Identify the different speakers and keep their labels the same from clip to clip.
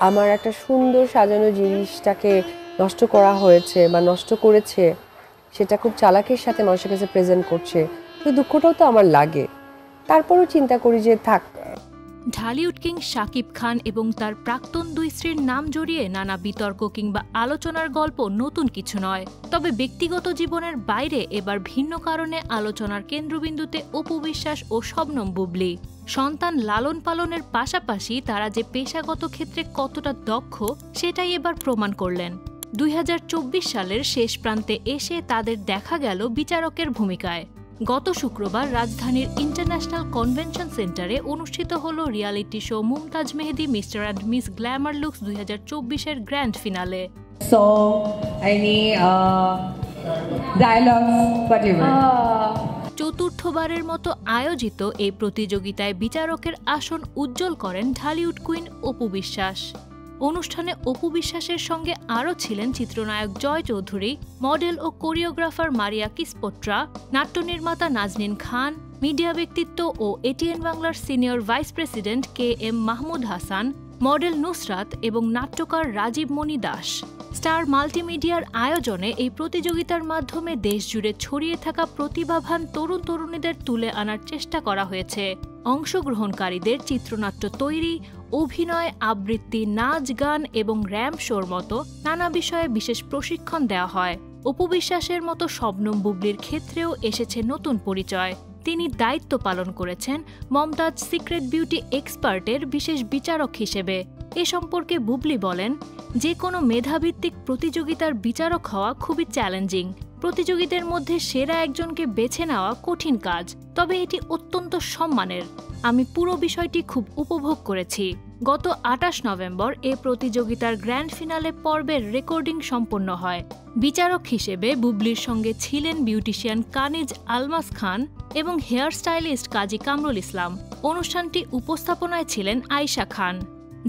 Speaker 1: আমার একটা সুন্দর সাজানো জিনিসটাকে নষ্ট করা হয়েছে বা নষ্ট করেছে, সেটা খুব চালাকির সাথে মানুষের কাছে প্রেজেন্ট করছে। এই দুঃখটাও তো আমার লাগে, তারপরও চিন্তা করি যে থাক।
Speaker 2: ঢালিউড কিং শাকিব খান এবং তার প্রাক্তন দুই স্ত্রীর নাম জড়িয়ে নানা বিতর্ক কিংবা আলোচনার গল্প নতুন কিছু নয়। তবে ব্যক্তিগত জীবনের বাইরে এবার ভিন্ন কারণে আলোচনার কেন্দ্রবিন্দুতে অপু বিশ্বাস ও শবনম বুবলী। সন্তান লালন পালনের পাশাপাশি তারা যে পেশাগত ক্ষেত্রে কতটা দক্ষ সেটাই এবার প্রমাণ করলেন। 2024 সালের শেষ প্রান্তে এসে তাদের দেখা গেল বিচারকের ভূমিকায়। গত শুক্রবার রাজধানীর ইন্টারন্যাশনাল কনভেনশন সেন্টারে অনুষ্ঠিত হল reality show Mumtaz Mehedi mister and miss glamour looks 2024-এর গ্র্যান্ড ফিনালে। চতুর্থবারের মতো আয়োজিত এই প্রতিযোগিতায় বিচারকের আসন উজ্জ্বল করেন ঢালিউড কুইন অপু বিশ্বাস। অনুষ্ঠানে অপু বিশ্বাসের সঙ্গে আরও ছিলেন চিত্রনায়ক জয় চৌধুরী, মডেল ও কোরিওগ্রাফার মারিয়া কিসপোট্রা, নাট্যনির্মাতা নাজনীন খান, মিডিয়া ব্যক্তিত্ব ও এটিএন বাংলার senior vice president KM Mahmud Hasan, model Nusrat এবং নাট্যকার রাজীব মণি দাস। স্টার মাল্টিমিডিয়ার আয়োজনে এই প্রতিযোগিতার মাধ্যমে দেশজুড়ে ছড়িয়ে থাকা প্রতিভাবান তরুণ তরুণীদের তুলে আনার চেষ্টা করা হয়েছে। অংশগ্রহণকারীদের চিত্রনাট্য তৈরি, অভিনয়, আবৃত্তি, নাচ, গান এবং র্যাম্প শোর মতো নানা বিষয়ে বিশেষ প্রশিক্ষণ দেওয়া হয়। অপু বিশ্বাসের মতো শবনম বুবলীর ক্ষেত্রেও এসেছে নতুন পরিচয়। তিনি দায়িত্ব পালন করেছেন মমতাজ সিক্রেট বিউটি এক্সপার্টের বিশেষ বিচারক হিসেবে। এ সম্পর্কে বুবলী বলেন, যে কোনো মেধাভিত্তিক প্রতিযোগিতার বিচারক হওয়া খুবই চ্যালেঞ্জিং। প্রতিযোগীদের মধ্যে সেরা একজনকে বেছে নেওয়া কঠিন কাজ, তবে এটি অত্যন্ত সম্মানের। আমি পুরো বিষয়টি খুব উপভোগ করেছি। গত 28 নভেম্বর এ প্রতিযোগিতার গ্র্যান্ড ফিনালে পর্বের রেকর্ডিং সম্পন্ন হয়। বিচারক হিসেবে বুবলীর সঙ্গে ছিলেন বিউটিশিয়ান কানিজ আলমাস খান এবং হেয়ার স্টাইলিস্ট কাজী কামরুল ইসলাম। অনুষ্ঠানটি উপস্থাপনায় ছিলেন আয়েশা খান।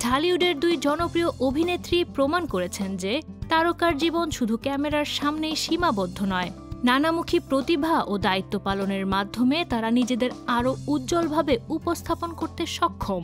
Speaker 2: ঢালিউডের দুই জনপ্রিয় অভিনেত্রী প্রমাণ করেছেন যে তারকার জীবন শুধু ক্যামেরার সামনেই সীমাবদ্ধ নয়। নানামুখী প্রতিভা ও দায়িত্ব পালনের মাধ্যমে তারা নিজেদের আরও উজ্জ্বলভাবে উপস্থাপন করতে সক্ষম।